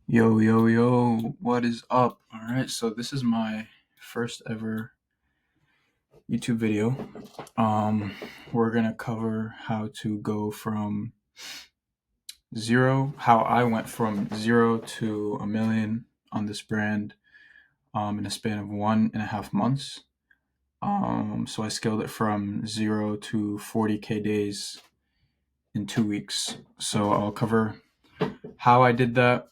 Yo, yo, yo, what is up? All right, so this is my first ever YouTube video. We're gonna cover how to go from zero, how I went from zero to a million on this brand in a span of 1.5 months. So I scaled it from zero to 40K days in 2 weeks. So I'll cover how I did that.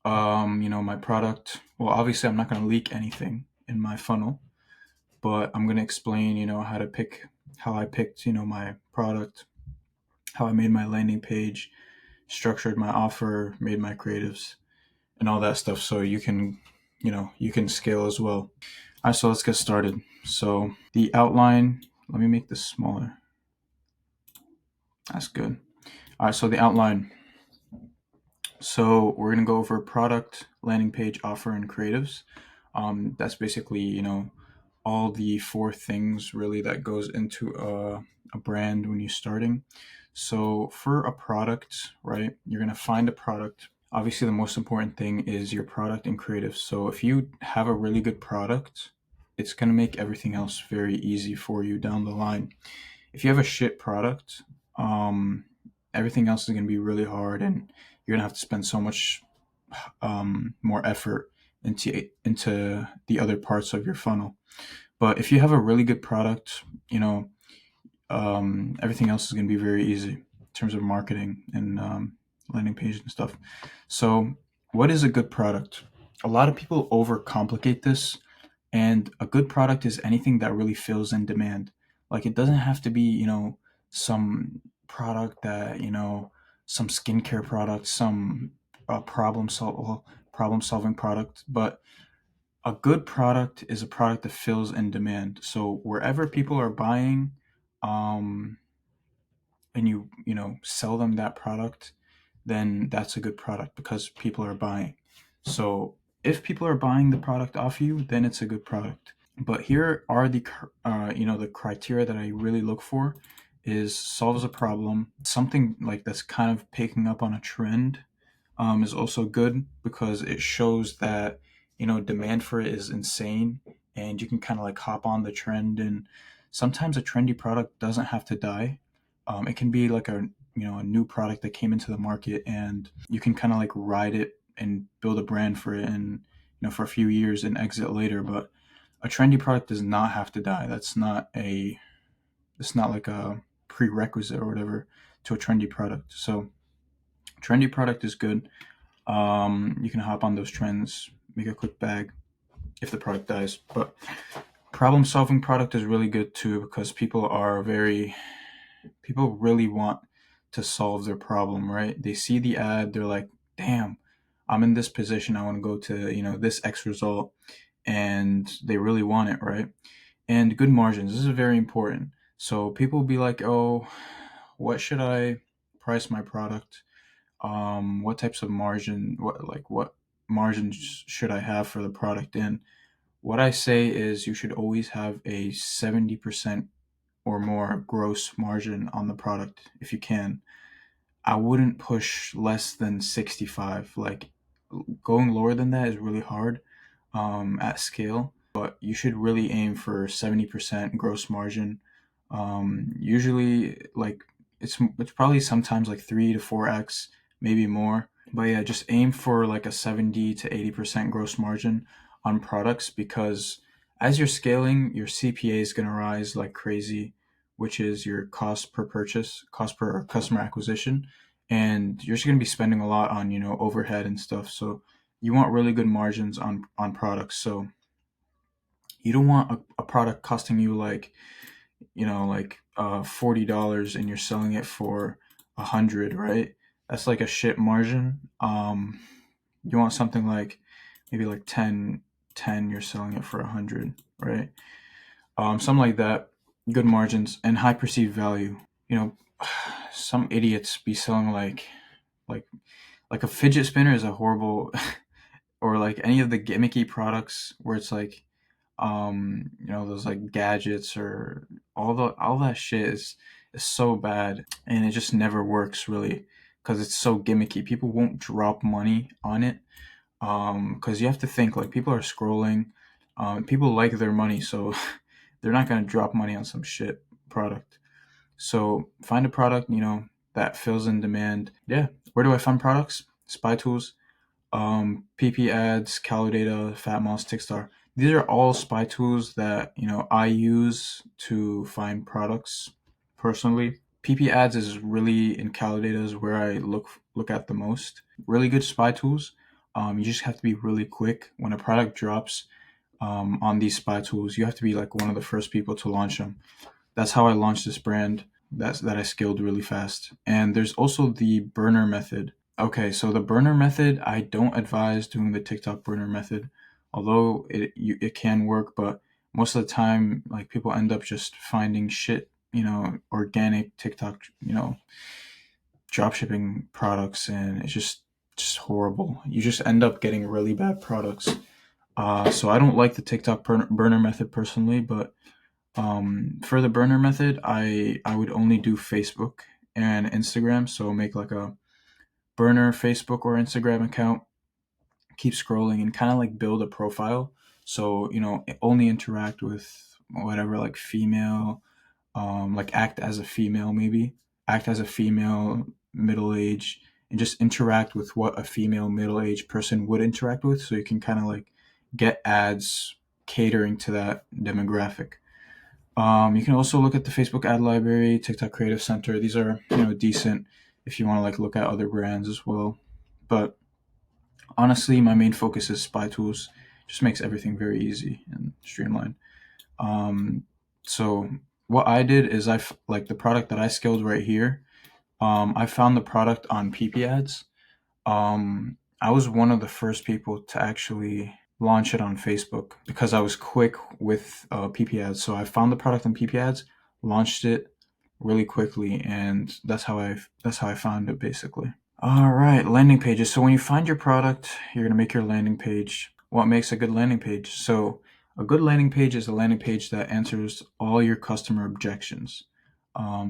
My product. Well, obviously, I'm not going to leak anything in my funnel, but I'm going to explain, how I picked, my product, how I made my landing page, structured my offer, made my creatives, and all that stuff. So you can scale as well. All right, so let's get started. So the outline, let me make this smaller. That's good. All right, so the outline. So we're going to go over product, landing page, offer, and creatives. That's basically, all the four things really that goes into a brand when you're starting. So for a product, right, you're going to find a product. Obviously, the most important thing is your product and creative. So if you have a really good product, it's going to make everything else very easy for you down the line. If you have a shit product, um, everything else is going to be really hard, and you're going to have to spend so much more effort into the other parts of your funnel. But if you have a really good product, everything else is going to be very easy in terms of marketing and landing page and stuff. So, what is a good product? A lot of people overcomplicate this, and a good product is anything that really fills in demand. Like, it doesn't have to be, some product that, some skincare product, some problem solving product, but a good product is a product that fills in demand. So wherever people are buying, um, and you sell them that product, then that's a good product because people are buying. So if people are buying the product off you, then it's a good product. But here are the criteria that I really look for is solves a problem, something like that's kind of picking up on a trend, is also good because it shows that demand for it is insane, and you can kind of like hop on the trend. And sometimes a trendy product doesn't have to die. It can be like a new product that came into the market, and you can kind of like ride it and build a brand for it, and for a few years and exit later. But a trendy product does not have to die. It's not like a prerequisite or whatever to a trendy product. So trendy product is good. You can hop on those trends, make a quick bag if the product dies. But problem solving product is really good too because people really want to solve their problem, right? They see the ad, they're like, damn, I'm in this position, I want to go to, this X result, and they really want it, right? And good margins, this is very important. So people will be like, oh, what should I price my product? What types of what margins should I have for the product? And what I say is you should always have a 70% or more gross margin on the product if you can. I wouldn't push less than 65. Like, going lower than that is really hard at scale, but you should really aim for 70% gross margin. Usually, like, it's probably sometimes like 3 to 4x, maybe more. But yeah, just aim for like a 70 to 80% gross margin on products because as you're scaling, your CPA is going to rise like crazy, which is your cost per purchase, cost per customer acquisition. And you're just going to be spending a lot on, overhead and stuff. So you want really good margins on products. So you don't want a product costing you like, $40 and you're selling it for 100, right? That's like a shit margin. You want something like maybe like 10, you're selling it for 100, right? Something like that. Good margins and high perceived value. You know, some idiots be selling like like a fidget spinner is a horrible or like any of the gimmicky products where it's like those like gadgets or all that shit is so bad, and it just never works really because it's so gimmicky. People won't drop money on it, Because you have to think like people are scrolling, people like their money, so they're not gonna drop money on some shit product. So find a product, that fills in demand. Yeah. Where do I find products? Spy Tools, PP ads, Calidata, Fatmouse, Tickstar. These are all spy tools that I use to find products personally. PP ads is really in Calidata is where I look at the most. Really good spy tools. You just have to be really quick when a product drops. On these spy tools, you have to be like one of the first people to launch them. That's how I launched this brand. That I scaled really fast. And there's also the burner method. Okay, so the burner method, I don't advise doing the TikTok burner method, although it can work, but most of the time, like people end up just finding shit, organic TikTok, dropshipping products, and it's just horrible. You just end up getting really bad products. So I don't like the TikTok burner method personally, but for the burner method, I would only do Facebook and Instagram. So make like a burner Facebook or Instagram account, keep scrolling and kind of like build a profile. So, only interact with whatever, like female, like act as a female, maybe act as a female middle age, and just interact with what a female middle aged person would interact with. So you can kind of like get ads catering to that demographic. You can also look at the Facebook ad library, TikTok Creative Center. These are, decent if you want to like look at other brands as well. But honestly, my main focus is Spy Tools. Just makes everything very easy and streamlined. Um, so what I did is like the product that I scaled right here. I found the product on PP ads. I was one of the first people to actually launch it on Facebook because I was quick with PP ads. So I found the product on PP ads, launched it really quickly, and that's how I found it basically. All right, landing pages. So when you find your product, you're gonna make your landing page. What makes a good landing page? So a good landing page is a landing page that answers all your customer objections.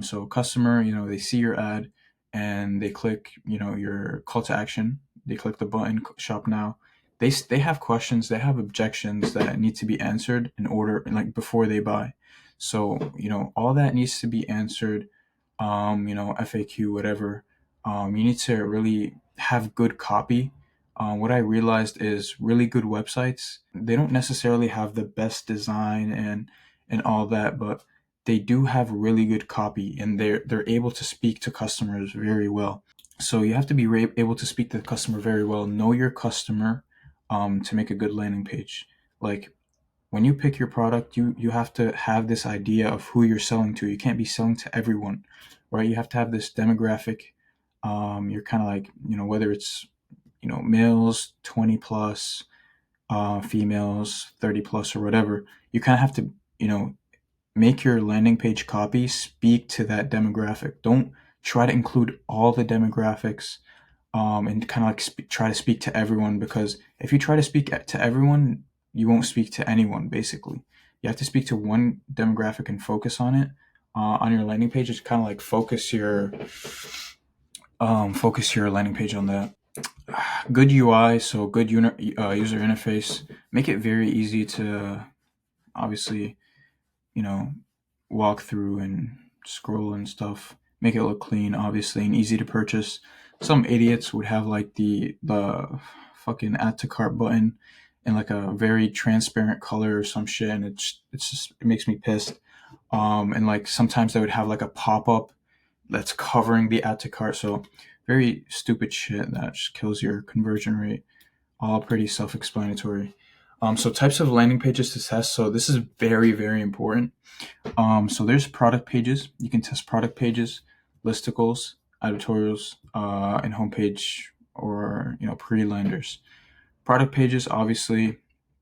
So customer, they see your ad and they click, your call to action. They click the button, shop now. They have questions, they have objections that need to be answered in order, like before they buy. So all that needs to be answered. FAQ, whatever. You need to really have good copy. What I realized is really good websites, they don't necessarily have the best design and all that, but they do have really good copy and they're able to speak to customers very well. So you have to be able to speak to the customer very well, know your customer, to make a good landing page. Like when you pick your product, you have to have this idea of who you're selling to. You can't be selling to everyone, right? You have to have this demographic. You're kind of like, whether it's, males 20 plus, females 30 plus or whatever, you kind of have to, make your landing page copy speak to that demographic. Don't try to include all the demographics, and kind of like try to speak to everyone, because if you try to speak to everyone, you won't speak to anyone. Basically, you have to speak to one demographic and focus on it. On your landing page, it's kind of like focus your landing page on that. Good UI, so good user interface. Make it very easy to obviously, you know, walk through and scroll and stuff. Make it look clean, obviously, and easy to purchase. Some idiots would have like the fucking add to cart button in like a very transparent color or some shit, and it makes me pissed. And like sometimes they would have like a pop up that's covering the add to cart, so very stupid shit that just kills your conversion rate. All pretty self explanatory. So types of landing pages to test. So this is very, very important. So there's product pages. You can test product pages, listicles, editorials, and homepage or pre-landers. Product pages, obviously,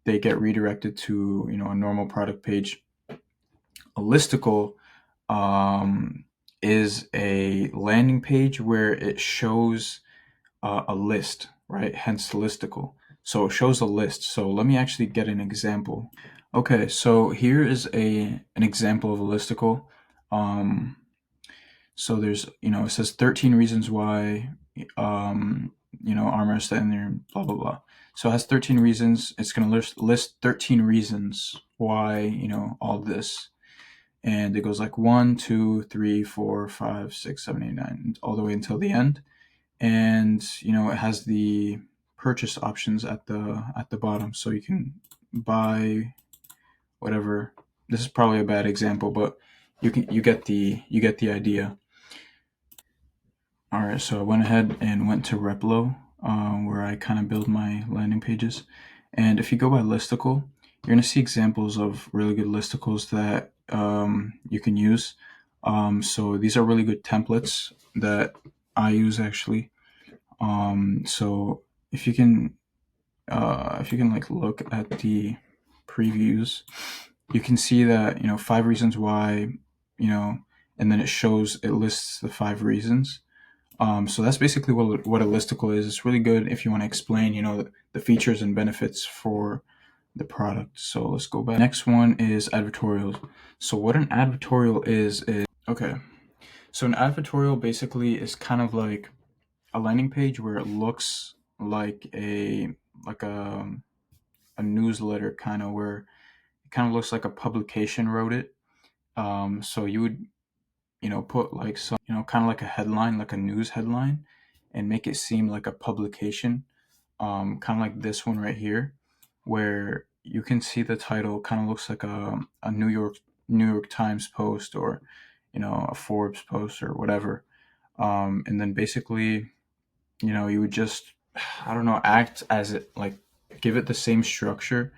they get redirected to a normal product page. A listicle is a landing page where it shows a list, right? Hence the listicle. So it shows a list. So let me actually get an example. Okay, so here is an example of a listicle. So there's, it says 13 reasons why. armrest in there, blah blah blah. So it has 13 reasons. It's going to list 13 reasons why, all this. And it goes like 1, 2, 3, 4, 5, 6, 7, 8, 9, all the way until the end. And it has the purchase options at the bottom, so you can buy whatever. This is probably a bad example, but you get the idea. All right, so I went ahead and went to Replo, where I kind of build my landing pages. And if you go by listicle, you're going to see examples of really good listicles that you can use. So these are really good templates that I use actually. So if you can, like look at the previews, you can see that 5 reasons why, and then it lists the 5 reasons. So that's basically what a listicle is. It's really good if you want to explain, the features and benefits for the product. So let's go back. Next one is advertorials. So what an advertorial is okay. So an advertorial basically is kind of like a landing page where it looks like a newsletter, kind of, where it kind of looks like a publication wrote it. So you would put like some, kind of like a headline, like a news headline, and make it seem like a publication, kind of like this one right here, where you can see the title kind of looks like a New York Times post, or a Forbes post or whatever. And then basically, you would just, I don't know, act as it, like, give it the same structure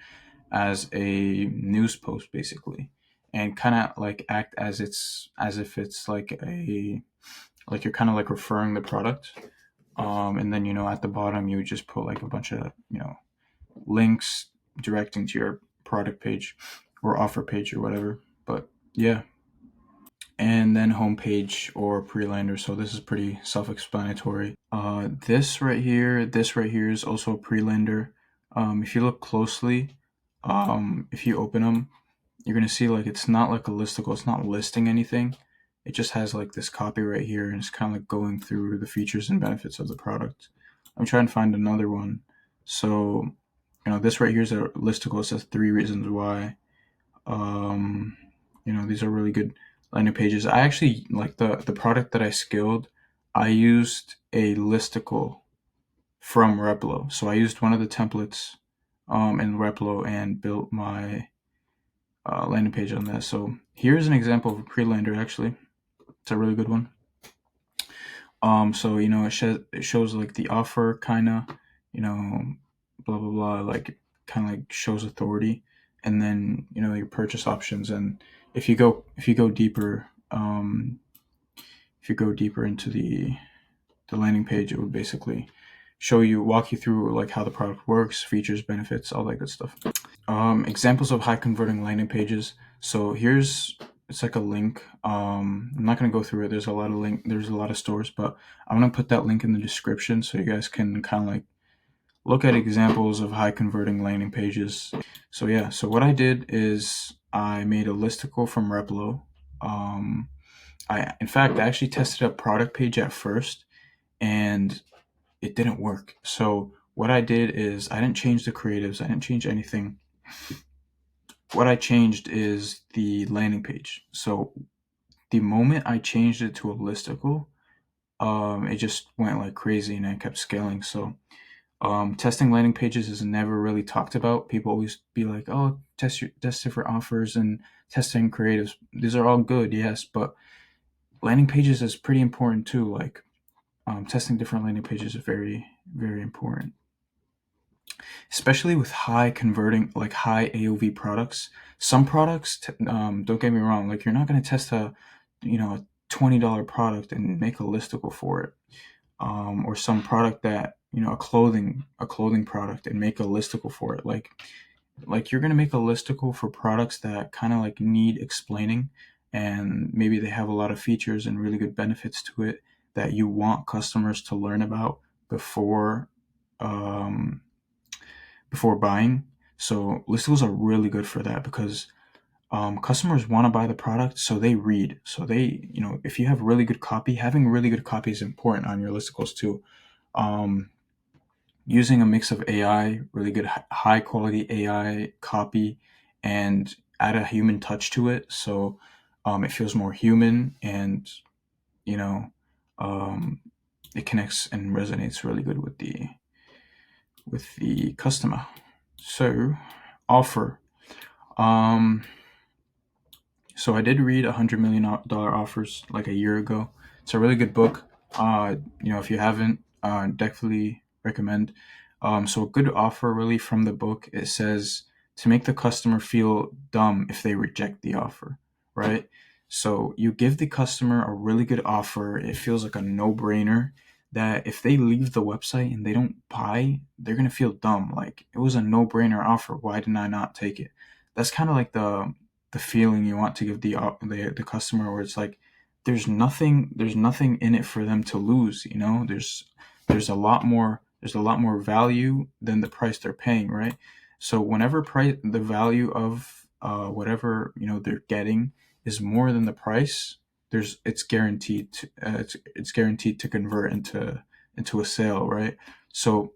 as a news post basically, and kind of like act as if it's like you're kind of like referring the product. And then at the bottom you would just put like a bunch of links directing to your product page or offer page or whatever. But yeah. And then homepage or pre-lander. So this is pretty self-explanatory. This right here is also a pre-lander. If you look closely, if you open them, you're gonna see like it's not like a listicle. It's not listing anything. It just has like this copy right here, and it's kind of like going through the features and benefits of the product. I'm trying to find another one. So, this right here is a listicle. It says 3 reasons why. Um, these are really good landing pages. I actually like the product that I skilled. I used a listicle from Replo. So I used one of the templates in Replo and built my landing page on that. So here's an example of a pre-lander. Actually, it's a really good one. So it shows like the offer, kind of, blah blah blah, like kind of like shows authority, and then your purchase options. And if you go deeper, into the landing page, it would basically walk you through like how the product works, features, benefits, all that good stuff. Examples of high converting landing pages. So it's like a link. I'm not going to go through it. There's a lot of stores, but I'm going to put that link in the description so you guys can kind of like look at examples of high converting landing pages. So yeah, so what I did is I made a listicle from Replo. In fact, I actually tested a product page at first, and it didn't work. So what I did is I didn't change the creatives. I didn't change anything. What I changed is the landing page. So the moment I changed it to a listicle, it just went like crazy, and I kept scaling. So testing landing pages is never really talked about. People always be like, "Oh, test different offers and testing creatives. These are all good, yes, but landing pages is pretty important too. Like, testing different landing pages is very, very important, especially with high converting, like high AOV products. Some products, don't get me wrong, like you're not going to test a $20 product and make a listicle for it, or some product that a clothing product and make a listicle for it. Like you're going to make a listicle for products that kind of like need explaining, and maybe they have a lot of features and really good benefits to it that you want customers to learn about before um, before buying. So listicles are really good for that, because customers want to buy the product, so they read. So if you have really good copy, having really good copy is important on your listicles too. using a mix of AI, really good high quality AI copy, and add a human touch to it, so it feels more human, and you know, um, it connects and resonates really good with the customer. So, offer. Um, so I did read $100 million offers like a year ago. It's a really good book. If you haven't, definitely recommend. So a good offer really from the book. It says to make the customer feel dumb if they reject the offer, right? So you give the customer a really good offer. It feels like a no-brainer that if they leave the website and they don't buy, they're gonna feel dumb. Like it was a no-brainer offer. Why didn't I not take it? That's kind of like the feeling you want to give the customer, where it's like there's nothing in it for them to lose. There's a lot more value than the price they're paying, right? So whenever price the value of whatever they're getting is more than the price, it's guaranteed to convert into a sale, right? So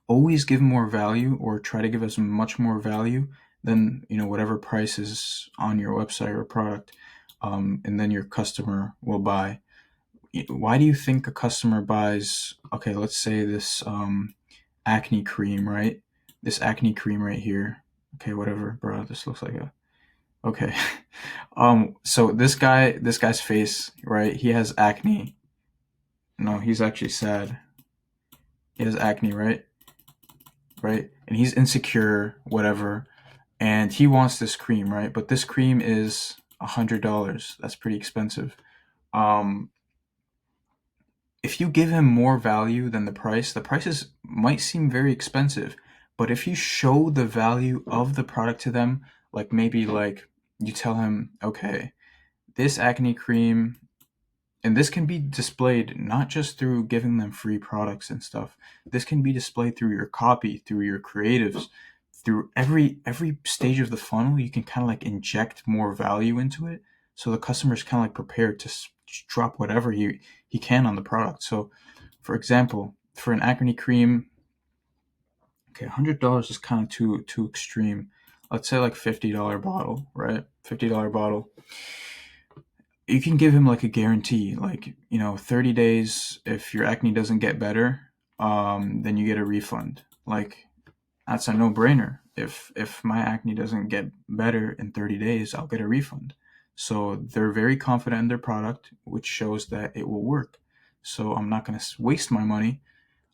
always give more value, or try to give as much more value than whatever price is on your website or product, and then your customer will buy. Why do you think a customer buys? Okay, let's say this acne cream, right? This acne cream right here. Okay, whatever, bro. This looks like a okay. So this guy's face, right? He has acne. No, he's actually sad. He has acne, right? Right? And he's insecure, whatever, and he wants this cream, right? But this cream is $100. That's pretty expensive. Um, if you give him more value than the prices might seem very expensive, but if you show the value of the product to them, like maybe like you tell him, okay, this acne cream, and this can be displayed not just through giving them free products and stuff. This can be displayed through your copy, through your creatives, through every stage of the funnel. You can kind of like inject more value into it, so the customer's kind of like prepared to drop whatever he can on the product. So, for example, for an acne cream, okay, $100 is kind of too extreme. Let's say like $50 bottle, right? $50 bottle, you can give him like a guarantee, like 30 days. If your acne doesn't get better, then you get a refund. Like that's a no-brainer. If my acne doesn't get better in 30 days, I'll get a refund. So they're very confident in their product, which shows that it will work. So I'm not going to waste my money.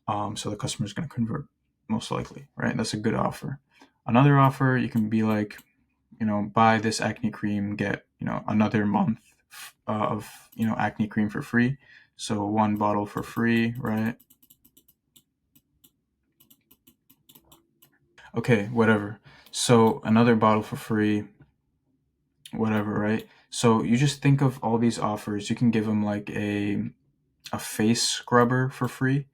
So the customer is going to convert, most likely, right? That's a good offer. Another offer, you can be like, buy this acne cream, get, another month of, acne cream for free. So one bottle for free, right? Okay, whatever. So another bottle for free, whatever, right? So you just think of all these offers. You can give them like a face scrubber for free,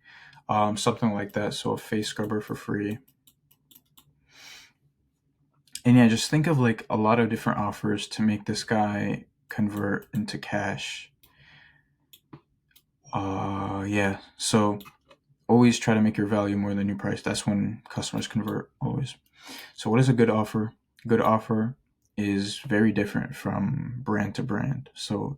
something like that. So a face scrubber for free. And yeah, just think of like a lot of different offers to make this guy convert into cash. Yeah. So always try to make your value more than your price. That's when customers convert, always. So what is a good offer? A good offer is very different from brand to brand. So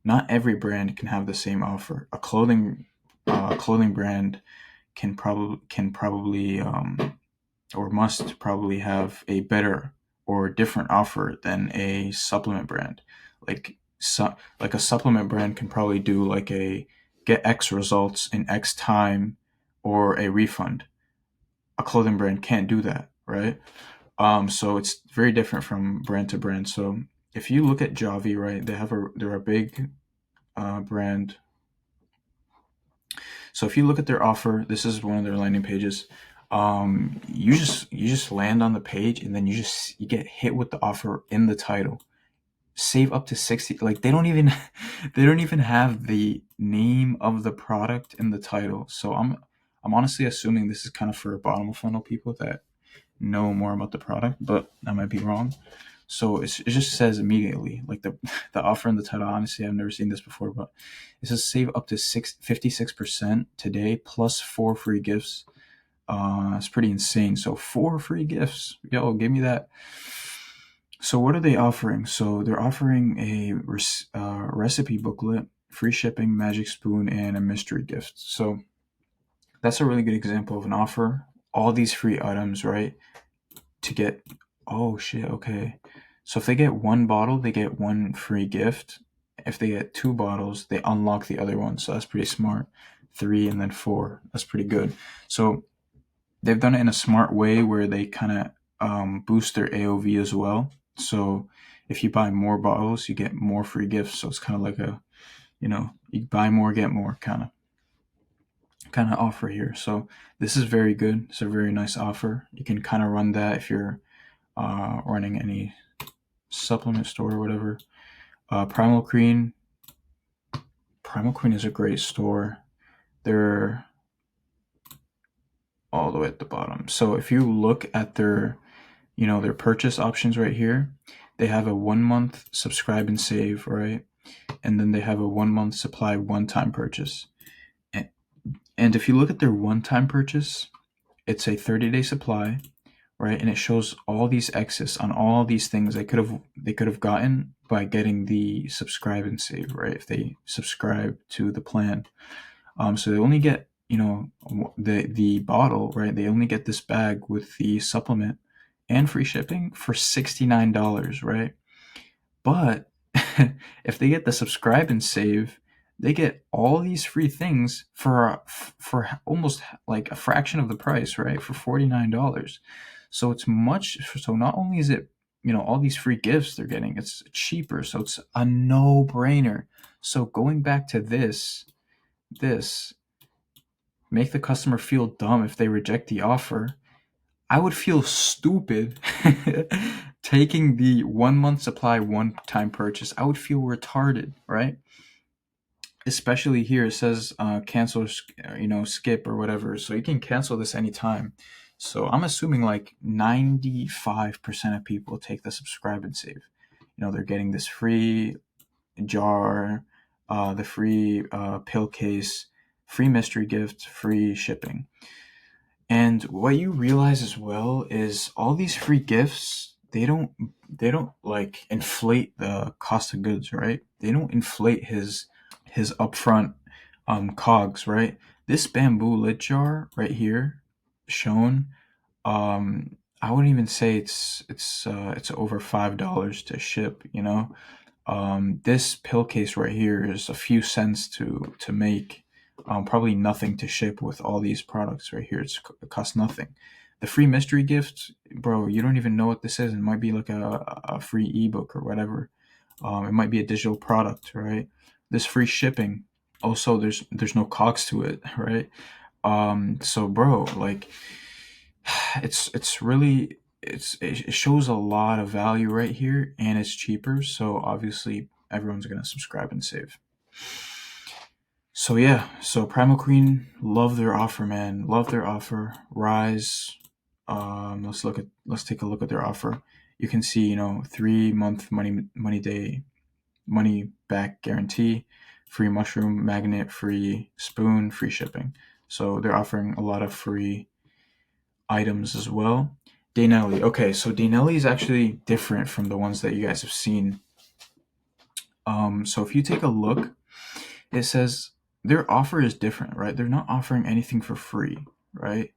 not every brand can have the same offer. A clothing brand can probably or must probably have a better or different offer than a supplement brand. Like a supplement brand can probably do like a get X results in X time or a refund. A clothing brand can't do that, right? So it's very different from brand to brand. So if you look at Javi, right, they're a big brand. So if you look at their offer, this is one of their landing pages. You just land on the page, and then you get hit with the offer in the title. Save up to 60. Like they don't even they don't even have the name of the product in the title. So I'm honestly assuming this is kind of for bottom of funnel people that know more about the product, but I might be wrong. So it just says immediately, like the offer in the title. Honestly, I've never seen this before, but it says save up to 56% today plus 4 free gifts. It's pretty insane. So 4 free gifts. Yo, give me that. So what are they offering? So they're offering a recipe booklet, free shipping, magic spoon, and a mystery gift. So that's a really good example of an offer. All these free items, right? To get, oh shit, okay. So if they get one bottle, they get one free gift. If they get 2 bottles, they unlock the other one. So that's pretty smart. 3 and then 4. That's pretty good. So they've done it in a smart way where they kind of boost their AOV as well. So if you buy more bottles, you get more free gifts. So it's kind of like a, you buy more, get more kind of offer here. So this is very good. It's a very nice offer. You can kind of run that if you're running any supplement store or whatever. Primal Queen. Primal Queen is a great store. They're all the way at the bottom. So if you look at their purchase options right here, they have a 1 month subscribe and save, right? And then they have a 1 month supply one-time purchase. And if you look at their one-time purchase, it's a 30-day supply, right? And it shows all these excess on all these things they could have gotten by getting the subscribe and save, right? If they subscribe to the plan. So they only get, the bottle, right? They only get this bag with the supplement and free shipping for $69, right? But if they get the subscribe and save, they get all these free things for almost like a fraction of the price, right? For $49. So it's much. So not only is it, all these free gifts they're getting, it's cheaper. So it's a no-brainer. So going back to this make the customer feel dumb if they reject the offer. I would feel stupid taking the 1 month supply one time purchase. I would feel retarded, right? Especially here, it says cancel, skip or whatever. So you can cancel this anytime. So I'm assuming like 95% of people take the subscribe and save. They're getting this free jar, the free pill case, free mystery gift, free shipping. And what you realize as well is all these free gifts, they don't like inflate the cost of goods, right? They don't inflate his upfront cogs, right? This bamboo lid jar right here shown, I wouldn't even say it's over $5 to ship, this pill case right here is a few cents to make, probably nothing to ship with all these products right here. It costs nothing. The free mystery gift, bro, you don't even know what this is. It might be like a free ebook or whatever. It might be a digital product, right? This free shipping, also there's no cogs to it, right? So bro, like it's really it shows a lot of value right here, and it's cheaper, so obviously everyone's gonna subscribe and save. So yeah, so Primal Queen, love their offer, man. Love their offer. Rise. Let's take a look at their offer. You can see, 3 month money back guarantee, free mushroom magnet, free spoon, free shipping. So they're offering a lot of free items as well. Daynelli. Okay, so Daynelli is actually different from the ones that you guys have seen. So if you take a look, it says their offer is different, right? They're not offering anything for free, right?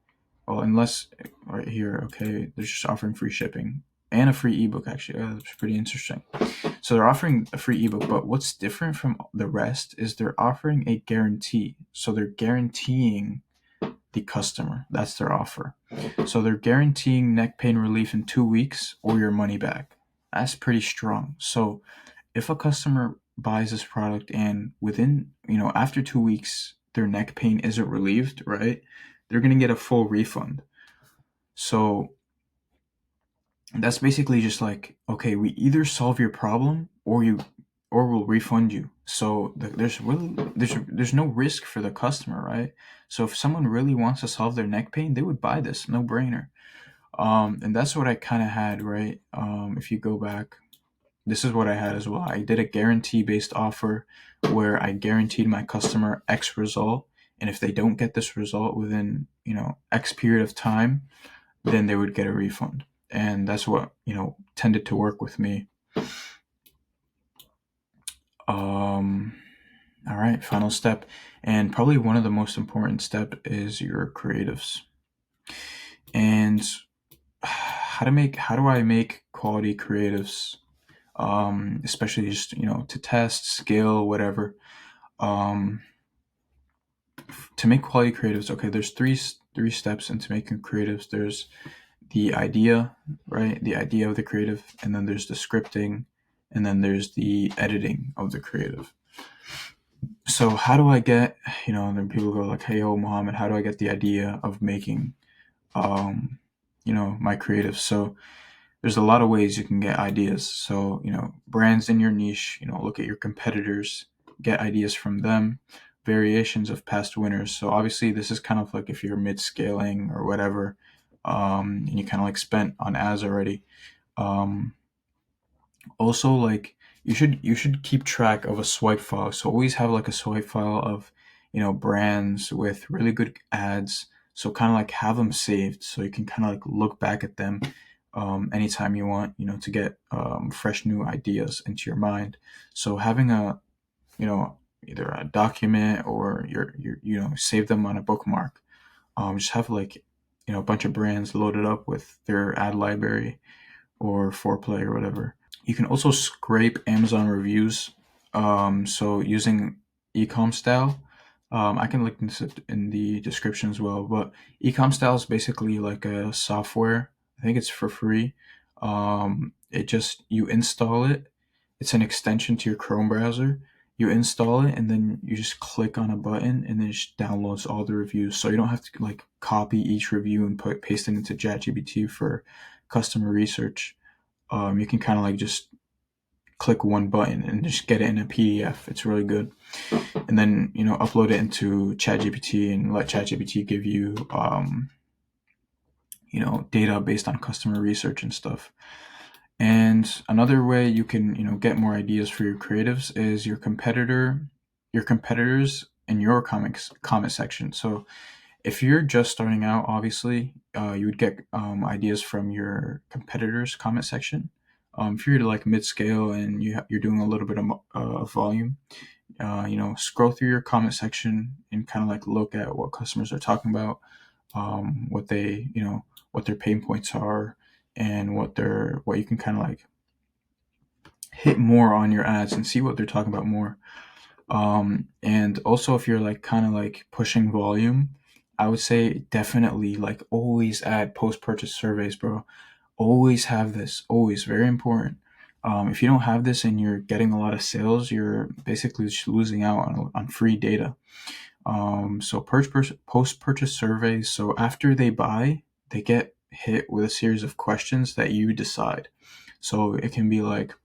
Well, unless right here, okay, they're just offering free shipping and a free ebook. Actually, that's pretty interesting. So they're offering a free ebook, but what's different from the rest is they're offering a guarantee. So they're guaranteeing the customer. That's their offer. So they're guaranteeing neck pain relief in 2 weeks or your money back. That's pretty strong. So if a customer buys this product and within, after 2 weeks, their neck pain isn't relieved, right? They're going to get a full refund. So that's basically just like, okay, we either solve your problem or we'll refund you. So there's no risk for the customer, right? So if someone really wants to solve their neck pain, they would buy this, no brainer. And that's what I kind of had, right? If you go back, this is what I had as well. I did a guarantee based offer where I guaranteed my customer X result. And if they don't get this result within, X period of time, then they would get a refund. And that's what, tended to work with me. Um, all right, final step. And probably one of the most important step is your creatives. And how do I make quality creatives? Especially just, to test, scale, whatever. Um, to make quality creatives, okay, there's three steps into making creatives. There's the idea, right? The idea of the creative, and then there's the scripting, and then there's the editing of the creative. So how do I get, and then people go like, hey, Mohammed, how do I get the idea of making, um, my creative? So there's a lot of ways you can get ideas. So, brands in your niche, look at your competitors, get ideas from them, variations of past winners. So obviously this is kind of like if you're mid scaling or whatever, and you kind of like spent on ads already. Um, Also, like you should keep track of a swipe file. So always have like a swipe file of, brands with really good ads. So kind of like have them saved so you can kind of like look back at them anytime you want, to get fresh new ideas into your mind. So having a, either a document or save them on a bookmark. Just have like, a bunch of brands loaded up with their ad library or foreplay or whatever. You can also scrape Amazon reviews. So using ecom style, I can link this in the description as well. But ecom style is basically like a software. I think it's for free. It just you install it. It's an extension to your Chrome browser. You install it and then you just click on a button and then it just downloads all the reviews. So you don't have to like copy each review and paste it into ChatGPT for customer research. You can kind of like just click one button and just get it in a PDF. It's really good. And then, upload it into ChatGPT and let ChatGPT give you, data based on customer research and stuff. And another way you can, get more ideas for your creatives is your competitors in your comment section. So if you're just starting out, obviously, you would get ideas from your competitors' comment section. If you're like mid-scale and you're doing a little bit of volume, scroll through your comment section and kind of like look at what customers are talking about, what they, what their pain points are, and what you can kind of like hit more on your ads and see what they're talking about more. And also if you're like kind of like pushing volume, I would say definitely like always add post-purchase surveys, bro. Always have this, always very important. If you don't have this and you're getting a lot of sales, you're basically just losing out on free data. So post-purchase surveys. So after they buy, they get hit with a series of questions that you decide. So it can be like,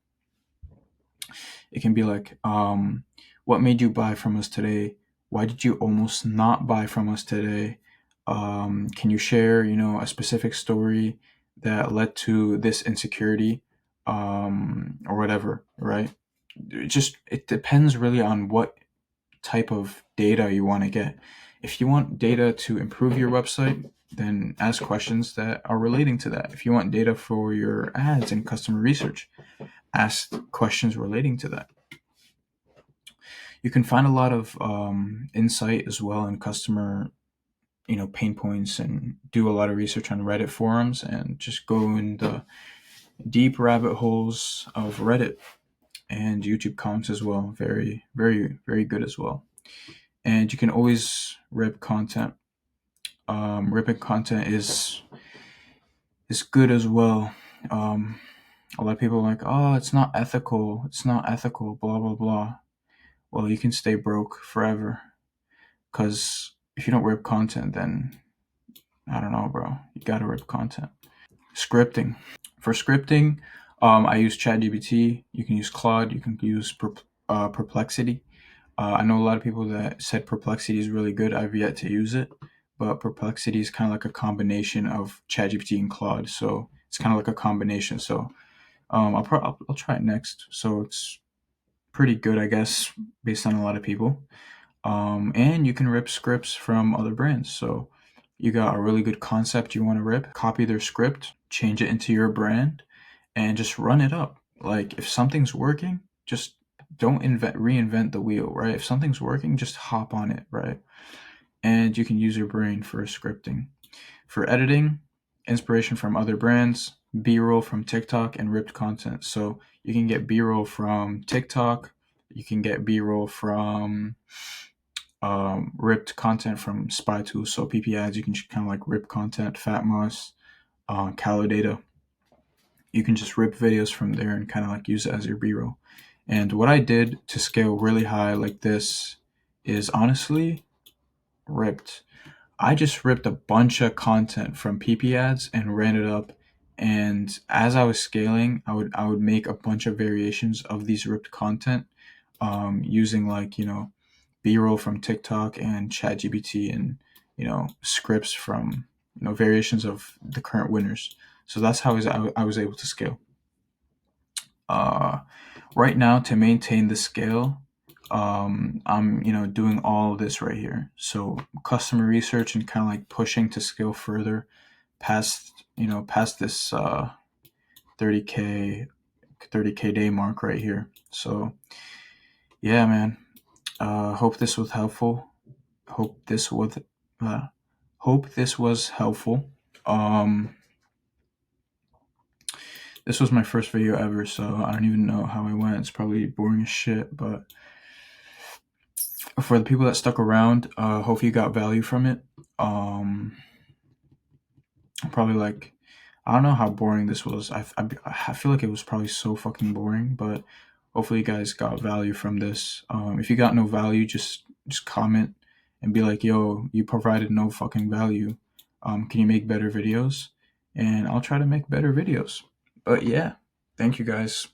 what made you buy from us today? Why did you almost not buy from us today? Can you share, a specific story that led to this insecurity, or whatever, right? It depends really on what type of data you want to get. If you want data to improve your website, then ask questions that are relating to that. If you want data for your ads and customer research, ask questions relating to that. You can find a lot of insight as well in customer, pain points, and do a lot of research on Reddit forums and just go in the deep rabbit holes of Reddit and YouTube comments as well. Very, very, very good as well. And you can always rip content. Ripping content is good as well. A lot of people are like, oh, it's not ethical. It's not ethical. Blah blah blah. Well, you can stay broke forever. Because if you don't rip content, then I don't know, bro. You gotta rip content. Scripting. For scripting, I use ChatGPT. You can use Claude. You can use Perplexity. I know a lot of people that said Perplexity is really good. I've yet to use it, but Perplexity is kind of like a combination of ChatGPT and Claude. So it's kind of like a combination. So I'll try it next. So it's pretty good, I guess, based on a lot of people. And you can rip scripts from other brands. So you got a really good concept you want to rip, copy their script, change it into your brand, and just run it up. Like if something's working, just don't reinvent the wheel, right? If something's working, just hop on it, right? And you can use your brain for scripting. For editing, inspiration from other brands, B-roll from TikTok, and ripped content. So you can get B-roll from TikTok. You can get B-roll from ripped content from Spy Tools. So PP ads, you can kind of like rip content, Fatmoss, Calidata. You can just rip videos from there and kind of like use it as your B-roll. And what I did to scale really high like this is honestly ripped. I just ripped a bunch of content from PP ads and ran it up. And as I was scaling, I would make a bunch of variations of these ripped content, using like B-roll from TikTok and ChatGPT, and scripts from variations of the current winners. So that's how I was able to scale. Uh, right now, to maintain the scale, I'm doing all of this right here. So customer research and kind of like pushing to scale further past this 30k 30k day mark right here. So yeah, man. Hope this was helpful. Hope this was uh, hope this was helpful. Um, this was my first video ever, so I don't even know how I went. It's probably boring as shit, but for the people that stuck around, hope you got value from it. Probably like, I don't know how boring this was. I feel like it was probably so fucking boring, but hopefully you guys got value from this. If you got no value, just comment and be like, yo, you provided no fucking value. Can you make better videos? And I'll try to make better videos. But yeah, thank you guys.